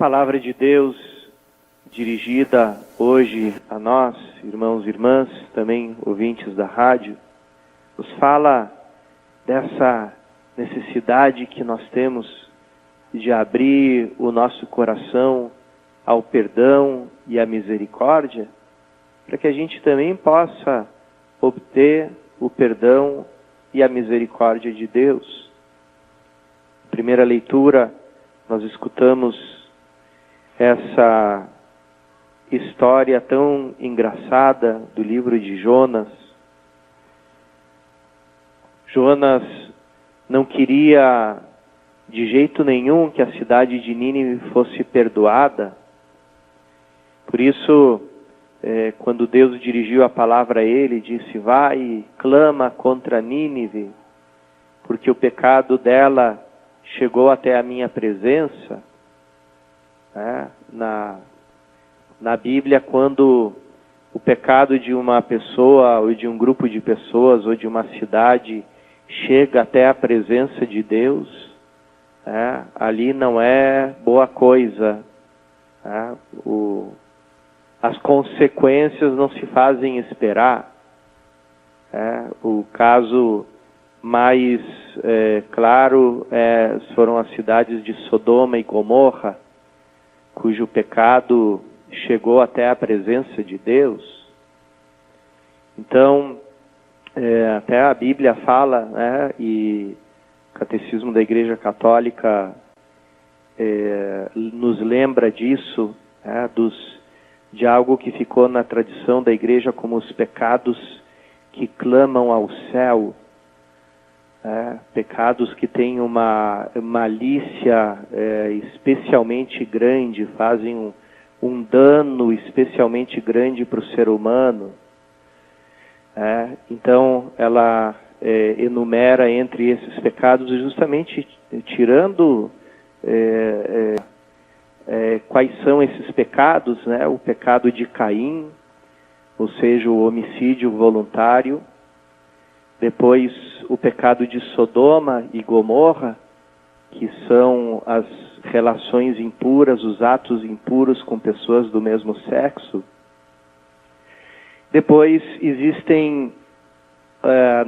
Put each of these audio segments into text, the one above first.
palavra de Deus dirigida hoje a nós, irmãos e irmãs, também ouvintes da rádio, nos fala dessa necessidade que nós temos de abrir o nosso coração ao perdão e à misericórdia, para que a gente também possa obter o perdão e a misericórdia de Deus. Primeira leitura, nós escutamos essa história tão engraçada do livro de Jonas. Jonas não queria de jeito nenhum que a cidade de Nínive fosse perdoada. Por isso, quando Deus dirigiu a palavra a ele, disse: vai e clama contra Nínive, porque o pecado dela chegou até a minha presença. Na Bíblia, quando o pecado de uma pessoa, ou de um grupo de pessoas, ou de uma cidade, chega até a presença de Deus, ali não é boa coisa. As consequências não se fazem esperar. O caso mais claro foram as cidades de Sodoma e Gomorra, cujo pecado chegou até a presença de Deus. Então, até a Bíblia fala, e o Catecismo da Igreja Católica nos lembra disso, de algo que ficou na tradição da Igreja como os pecados que clamam ao céu, pecados que têm uma malícia especialmente grande, fazem um dano especialmente grande para o ser humano. Então, ela enumera entre esses pecados justamente tirando quais são esses pecados, o pecado de Caim, ou seja, o homicídio voluntário. Depois, o pecado de Sodoma e Gomorra, que são as relações impuras, os atos impuros com pessoas do mesmo sexo. Depois, existem,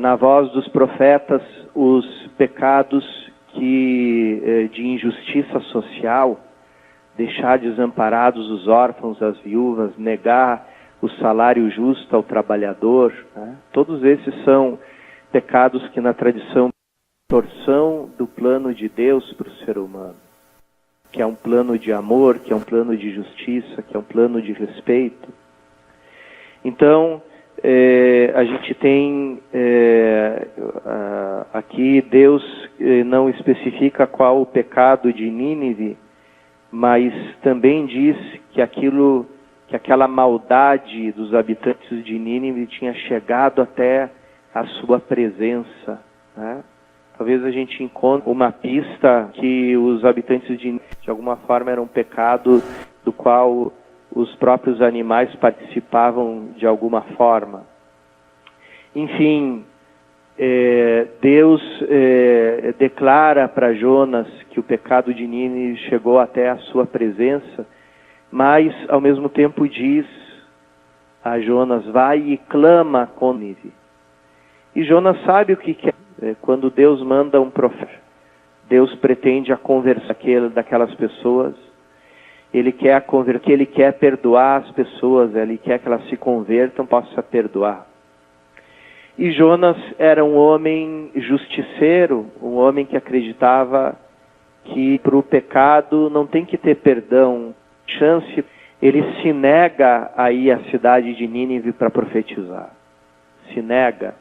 na voz dos profetas, os pecados de injustiça social, deixar desamparados os órfãos, as viúvas, negar o salário justo ao trabalhador. Todos esses são pecados que na tradição torção do plano de Deus para o ser humano, que é um plano de amor, que é um plano de justiça, que é um plano de respeito. Então, a gente tem aqui, Deus não especifica qual o pecado de Nínive, mas também diz que aquela maldade dos habitantes de Nínive tinha chegado até a sua presença. Talvez a gente encontre uma pista que os habitantes de alguma forma era um pecado do qual os próprios animais participavam de alguma forma. Enfim, Deus declara para Jonas que o pecado de Nínive chegou até a sua presença, mas ao mesmo tempo diz a Jonas: vai e clama contra Nínive. E Jonas sabe o que é. Quando Deus manda um profeta, Deus pretende a conversão daquelas pessoas. Ele quer converter, ele quer perdoar as pessoas, ele quer que elas se convertam, possa perdoar. E Jonas era um homem justiceiro, um homem que acreditava que para o pecado não tem que ter perdão, chance. Ele se nega a ir à cidade de Nínive para profetizar. Se nega.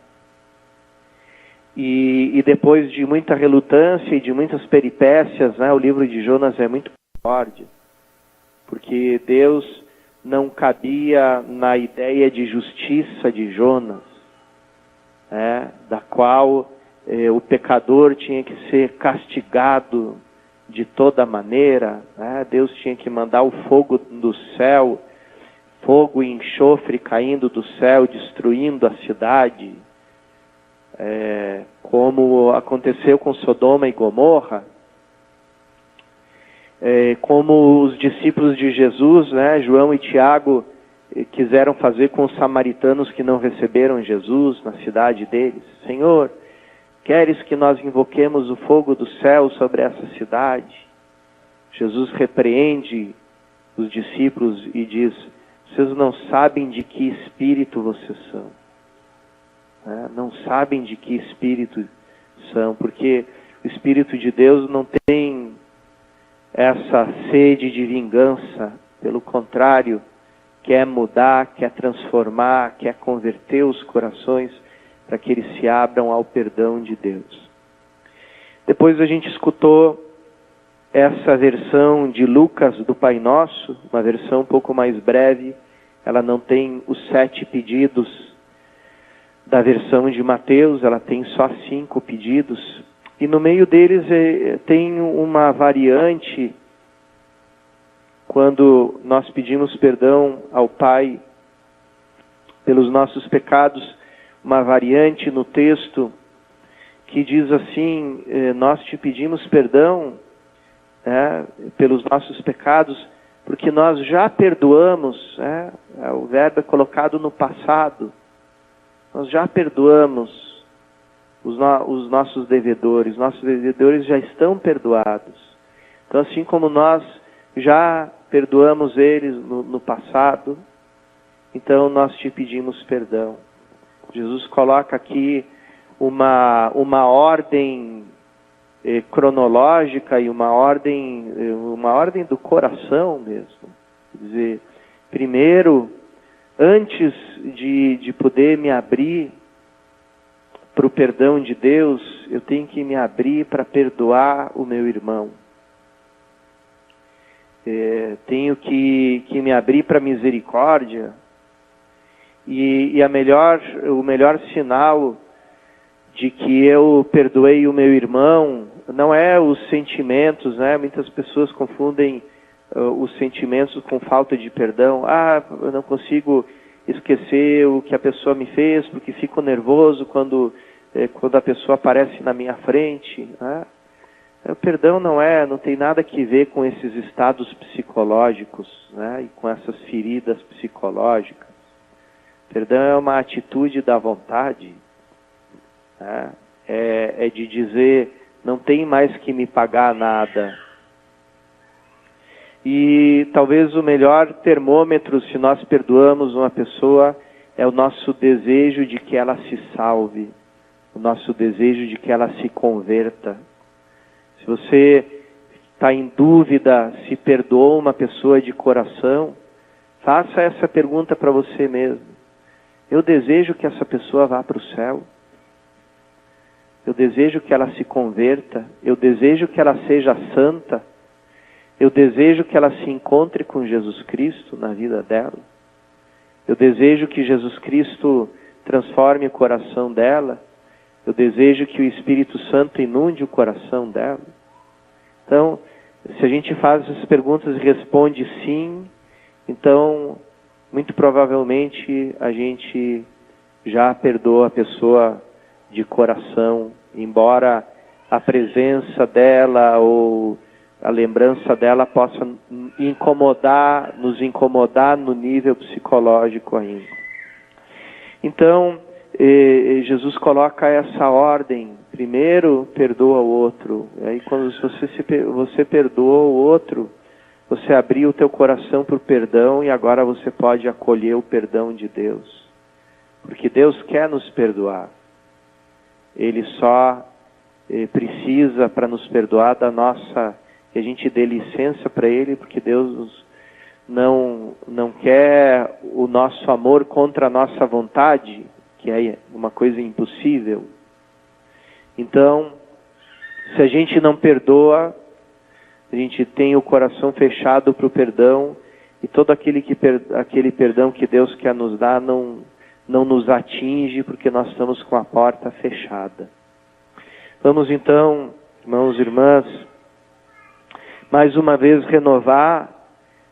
E depois de muita relutância e de muitas peripécias, o livro de Jonas é muito forte, porque Deus não cabia na ideia de justiça de Jonas, da qual o pecador tinha que ser castigado de toda maneira. Deus tinha que mandar o fogo do céu, fogo e enxofre caindo do céu, destruindo a cidade. Como aconteceu com Sodoma e Gomorra. como os discípulos de Jesus, né, João e Tiago, quiseram fazer com os samaritanos que não receberam Jesus na cidade deles. Senhor, queres que nós invoquemos o fogo do céu sobre essa cidade? Jesus repreende os discípulos e diz: vocês não sabem de que espírito vocês são. Não sabem de que espírito são, porque o Espírito de Deus não tem essa sede de vingança. Pelo contrário, quer mudar, quer transformar, quer converter os corações para que eles se abram ao perdão de Deus. Depois a gente escutou essa versão de Lucas do Pai Nosso, uma versão um pouco mais breve. Ela não tem os 7 pedidos da versão de Mateus, ela tem só 5 pedidos. E no meio deles tem uma variante, quando nós pedimos perdão ao Pai pelos nossos pecados, uma variante no texto que diz assim: nós te pedimos perdão pelos nossos pecados, porque nós já perdoamos. O verbo é colocado no passado. Nós já perdoamos os nossos devedores já estão perdoados. Então, assim como nós já perdoamos eles no passado, então nós te pedimos perdão. Jesus coloca aqui uma ordem cronológica e uma ordem do coração mesmo. Quer dizer, primeiro, antes de poder me abrir para o perdão de Deus, eu tenho que me abrir para perdoar o meu irmão. Tenho que me abrir para a misericórdia. E o melhor sinal de que eu perdoei o meu irmão não é os sentimentos, né? Muitas pessoas confundem os sentimentos com falta de perdão. Eu não consigo esquecer o que a pessoa me fez, porque fico nervoso quando a pessoa aparece na minha frente. O perdão não tem nada a ver com esses estados psicológicos, né? E com essas feridas psicológicas. Perdão é uma atitude da vontade, né? É de dizer: não tem mais que me pagar nada. E talvez o melhor termômetro, se nós perdoamos uma pessoa, é o nosso desejo de que ela se salve, o nosso desejo de que ela se converta. Se você está em dúvida se perdoou uma pessoa de coração, faça essa pergunta para você mesmo: eu desejo que essa pessoa vá para o céu? Eu desejo que ela se converta? Eu desejo que ela seja santa? Eu desejo que ela se encontre com Jesus Cristo na vida dela? Eu desejo que Jesus Cristo transforme o coração dela? Eu desejo que o Espírito Santo inunde o coração dela? Então, se a gente faz essas perguntas e responde sim, então, muito provavelmente, a gente já perdoa a pessoa de coração, embora a presença dela ou a lembrança dela possa nos incomodar no nível psicológico ainda. Então, Jesus coloca essa ordem: primeiro perdoa o outro. Aí quando você perdoa o outro, você abriu o teu coração para o perdão, e agora você pode acolher o perdão de Deus. Porque Deus quer nos perdoar. Ele só precisa, para nos perdoar, que a gente dê licença para Ele, porque Deus não quer o nosso amor contra a nossa vontade, que é uma coisa impossível. Então, se a gente não perdoa, a gente tem o coração fechado para o perdão, e todo aquele perdão que Deus quer nos dar não nos atinge, porque nós estamos com a porta fechada. Vamos então, irmãos e irmãs, mais uma vez renovar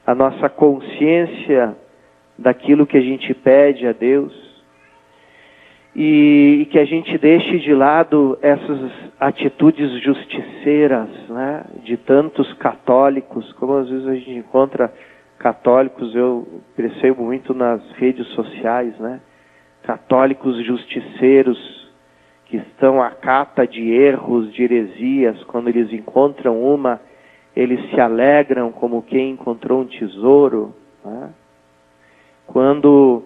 a nossa consciência daquilo que a gente pede a Deus. e que a gente deixe de lado essas atitudes justiceiras, né, de tantos católicos, como às vezes a gente encontra católicos, eu percebo muito nas redes sociais, né, católicos justiceiros que estão à cata de erros, de heresias. Quando eles encontram uma, eles se alegram como quem encontrou um tesouro, né? Quando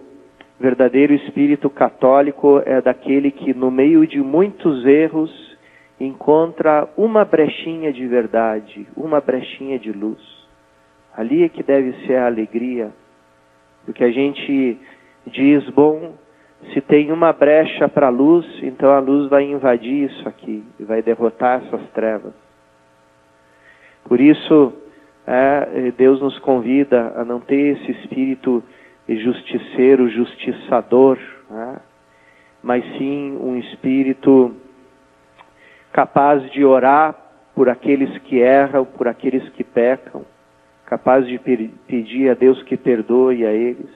o verdadeiro espírito católico é daquele que, no meio de muitos erros, encontra uma brechinha de verdade, uma brechinha de luz. Ali é que deve ser a alegria, porque a gente diz, bom, se tem uma brecha para a luz, então a luz vai invadir isso aqui, e vai derrotar essas trevas. Por isso, Deus nos convida a não ter esse espírito justiceiro, justiçador, né? Mas sim um espírito capaz de orar por aqueles que erram, por aqueles que pecam, capaz de pedir a Deus que perdoe a eles,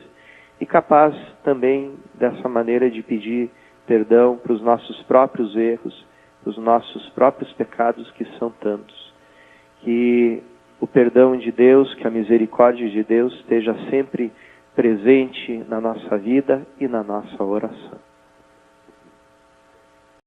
e capaz também dessa maneira de pedir perdão para os nossos próprios erros, para os nossos próprios pecados, que são tantos. Que o perdão de Deus, que a misericórdia de Deus esteja sempre presente na nossa vida e na nossa oração.